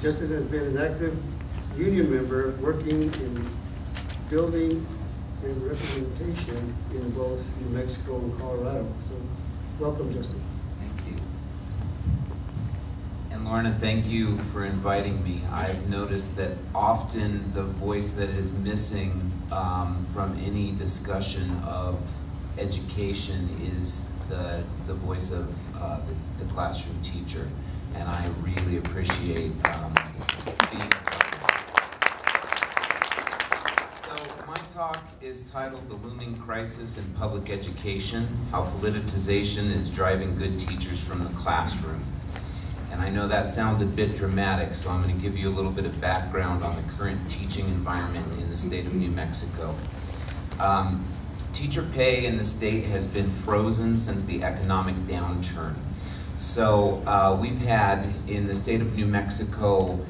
Justice has been an active union member working in building and representation in both New Mexico and Colorado. So welcome, Justice. Thank you. And Lorna, thank you for inviting me. I've noticed that often the voice that is missing from any discussion of education is the voice of the classroom teacher. And I really appreciate being So my talk is titled The Looming Crisis in Public Education, How Politicization is Driving Good Teachers from the Classroom. And I know that sounds a bit dramatic, so I'm going to give you a little bit of background on the current teaching environment in the state of New Mexico. Teacher pay in the state has been frozen since the economic downturn. So we've had, in the state of New Mexico,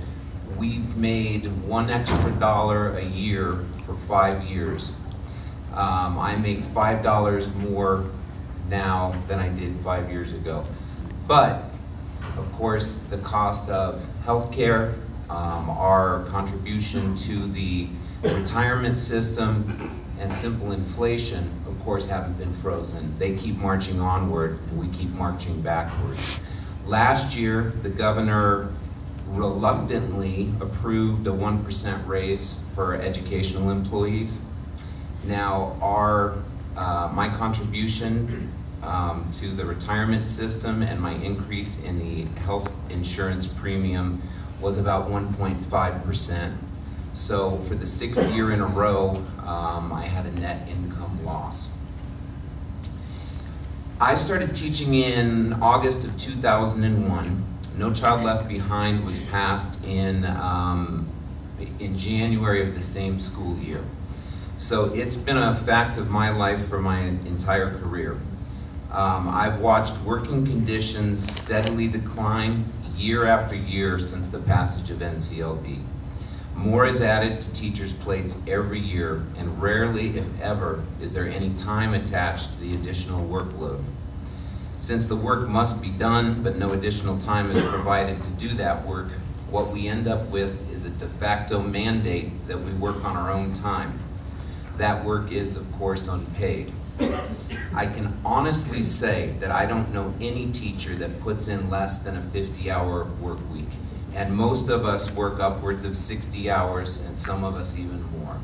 we've made $1 extra a year for 5 years. I make $5 more now than I did 5 years ago. But, of course, the cost of healthcare, our contribution to the retirement system, and simple inflation, of course, haven't been frozen. They keep marching onward, and we keep marching backwards. Last year, the governor reluctantly approved a 1% raise for educational employees. Now, my contribution to the retirement system and my increase in the health insurance premium was about 1.5%. So for the 6th year in a row, I had a net income loss. I started teaching in August of 2001. No Child Left Behind was passed in January of the same school year. So it's been a fact of my life for my entire career. I've watched working conditions steadily decline year after year since the passage of NCLB. More is added to teachers' plates every year, and rarely, if ever, is there any time attached to the additional workload. Since the work must be done, but no additional time is provided to do that work, what we end up with is a de facto mandate that we work on our own time. That work is, of course, unpaid. I can honestly say that I don't know any teacher that puts in less than a 50-hour work week. And most of us work upwards of 60 hours, and some of us even more.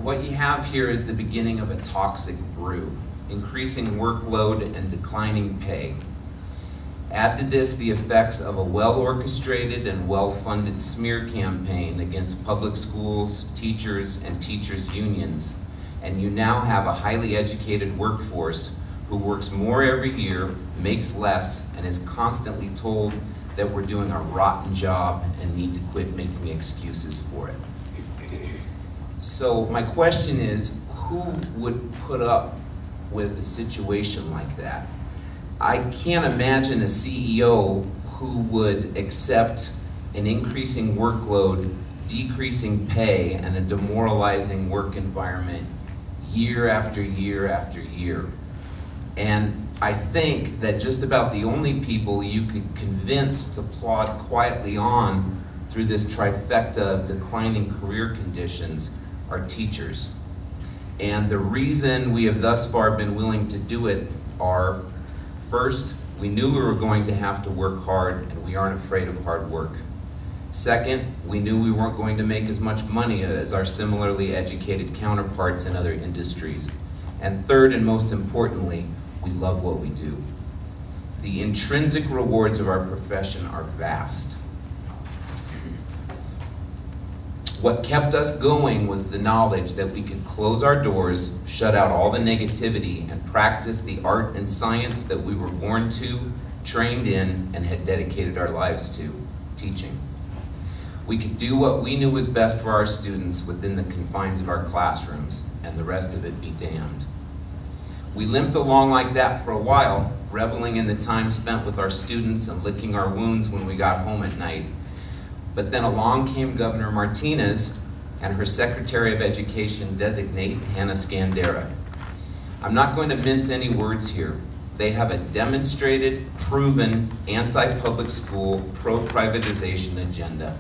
What you have here is the beginning of a toxic brew, increasing workload and declining pay. Add to this the effects of a well-orchestrated and well-funded smear campaign against public schools, teachers, and teachers' unions, and you now have a highly educated workforce who works more every year, makes less, and is constantly told that we're doing a rotten job and need to quit making excuses for it. So my question is, who would put up with a situation like that? I can't imagine a CEO who would accept an increasing workload, decreasing pay, and a demoralizing work environment year after year after year. And I think that just about the only people you could convince to plod quietly on through this trifecta of declining career conditions are teachers. And the reason we have thus far been willing to do it are, first, we knew we were going to have to work hard, and we aren't afraid of hard work. Second, we knew we weren't going to make as much money as our similarly educated counterparts in other industries. And third, and most importantly, we love what we do. The intrinsic rewards of our profession are vast. What kept us going was the knowledge that we could close our doors, shut out all the negativity, and practice the art and science that we were born to, trained in, and had dedicated our lives to, teaching. We could do what we knew was best for our students within the confines of our classrooms, and the rest of it be damned. We limped along like that for a while, reveling in the time spent with our students and licking our wounds when we got home at night. But then along came Governor Martinez and her Secretary of Education designate, Hannah Scandera. I'm not going to mince any words here. They have a demonstrated, proven, anti-public school, pro-privatization agenda.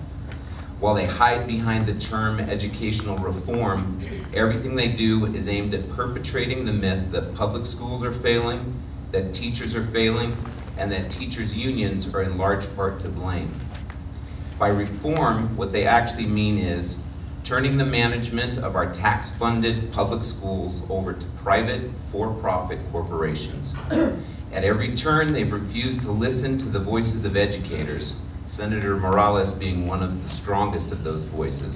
While they hide behind the term educational reform, everything they do is aimed at perpetrating the myth that public schools are failing, that teachers are failing, and that teachers' unions are in large part to blame. By reform, what they actually mean is turning the management of our tax-funded public schools over to private, for-profit corporations. At every turn, they've refused to listen to the voices of educators, Senator Morales being one of the strongest of those voices.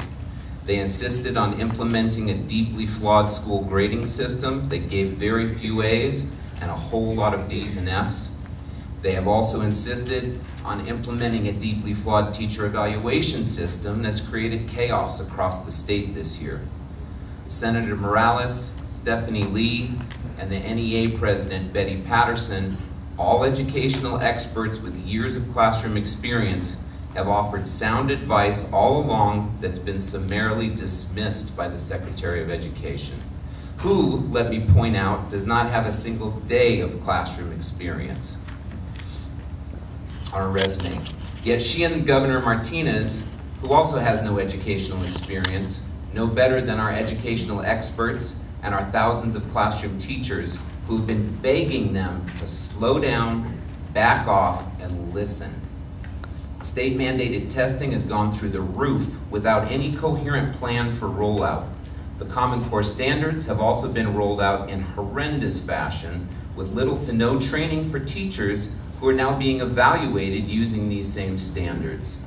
They insisted on implementing a deeply flawed school grading system that gave very few A's and a whole lot of D's and F's. They have also insisted on implementing a deeply flawed teacher evaluation system that's created chaos across the state this year. Senator Morales, Stephanie Lee, and the NEA president, Betty Patterson, all educational experts with years of classroom experience, have offered sound advice all along that's been summarily dismissed by the Secretary of Education, who, let me point out, does not have a single day of classroom experience on her resume. Yet she and Governor Martinez, who also has no educational experience, know better than our educational experts and our thousands of classroom teachers who've been begging them to slow down, back off, and listen. State-mandated testing has gone through the roof without any coherent plan for rollout. The Common Core standards have also been rolled out in horrendous fashion with little to no training for teachers who are now being evaluated using these same standards.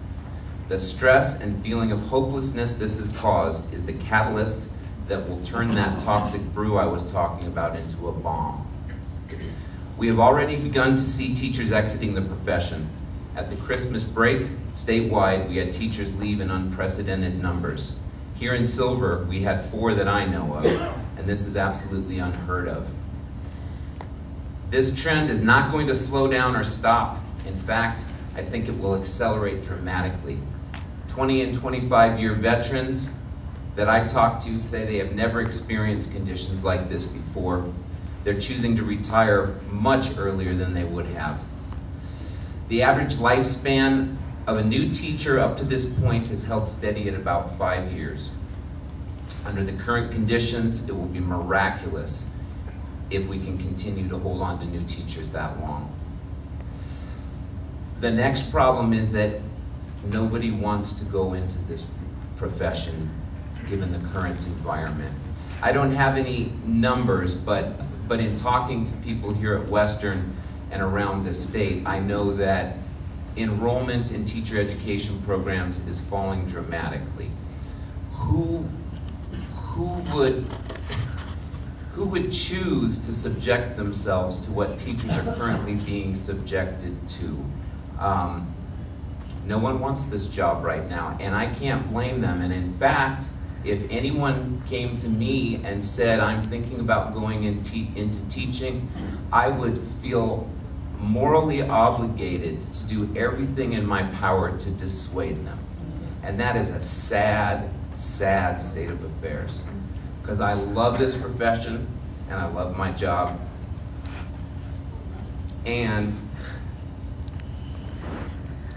The stress and feeling of hopelessness this has caused is the catalyst that will turn that toxic brew I was talking about into a bomb. We have already begun to see teachers exiting the profession. At the Christmas break, statewide, we had teachers leave in unprecedented numbers. Here in Silver, we had 4 that I know of, and this is absolutely unheard of. This trend is not going to slow down or stop. In fact, I think it will accelerate dramatically. 20 and 25-year veterans that I talk to say they have never experienced conditions like this before. They're choosing to retire much earlier than they would have. The average lifespan of a new teacher up to this point is held steady at about 5 years. Under the current conditions, it will be miraculous if we can continue to hold on to new teachers that long. The next problem is that nobody wants to go into this profession given the current environment. I don't have any numbers, but in talking to people here at Western and around the state, I know that enrollment in teacher education programs is falling dramatically. Who would choose to subject themselves to what teachers are currently being subjected to? No one wants this job right now, and I can't blame them. And in fact, if anyone came to me and said, I'm thinking about going into teaching, I would feel morally obligated to do everything in my power to dissuade them. And that is a sad, sad state of affairs. Because I love this profession, and I love my job. And,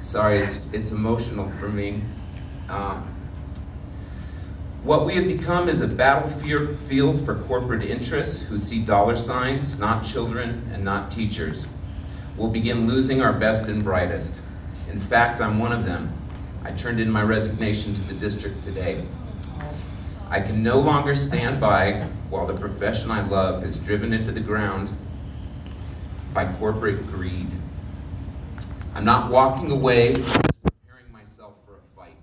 sorry, it's emotional for me. What we have become is a battlefield for corporate interests who see dollar signs, not children and not teachers. We'll begin losing our best and brightest. In fact, I'm one of them. I turned in my resignation to the district today. I can no longer stand by while the profession I love is driven into the ground by corporate greed. I'm not walking away from preparing myself for a fight,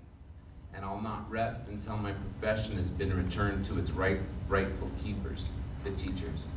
and I'll not rest until my profession has been returned to its rightful keepers, the teachers.